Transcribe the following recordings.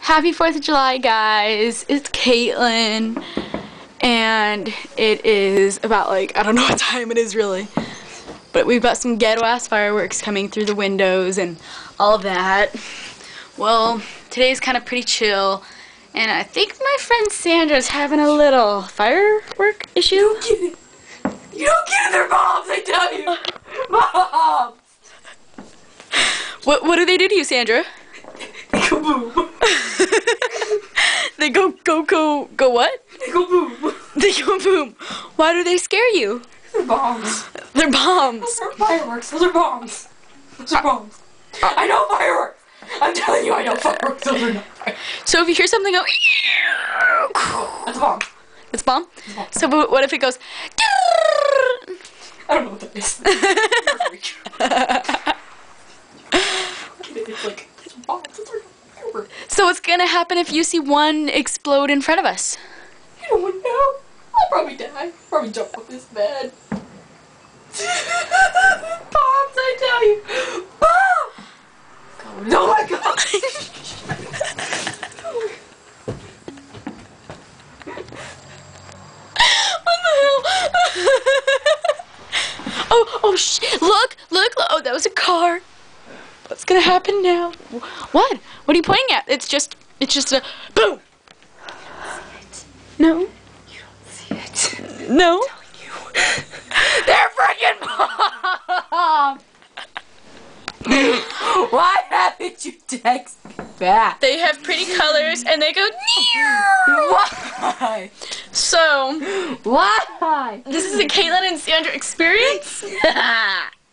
Happy 4th of July, guys. It's Caitlin, and it is about, like, I don't know what time it is really, but we've got some ghetto-ass fireworks coming through the windows and all of that. Well, today's kind of pretty chill, and I think my friend Sandra's having a little firework issue. You don't get it, they're bombs, I tell you! Bombs! What do they do to you, Sandra? They go boom. They go what? They go boom. They go boom. Why do they scare you? They're bombs. They're bombs. Those aren't fireworks, those are bombs. Those are bombs. I know fireworks. I'm telling you, I know fireworks. Those are not fireworks. So if you hear something go, That's a bomb. it's a bomb? It's a bomb. So what if it goes, I don't know what that is. It's like, it's bombs. Those are not fireworks. so what's gonna happen if you see one explode in front of us? You don't want to know. I'll probably die. Probably jump off this bed. Bombs, I tell you. Bombs! Oh my god! What the hell? oh look, oh, that was a car. What's gonna happen now? What are you pointing at? It's just a boom. No. You don't see it. No. They're freaking bombs! Why haven't you text me back? They have pretty colors and they go Why? So Why? this is a Caitlin and Sandra experience.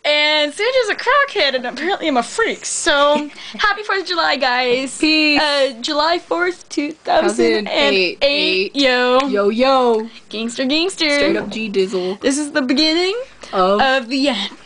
And Sandra's a crackhead and apparently I'm a freak. So happy 4th of July, guys. Peace. July 4th, 2008. Yo. Yo. Gangster. Straight up G Dizzle. This is the beginning Of of the end.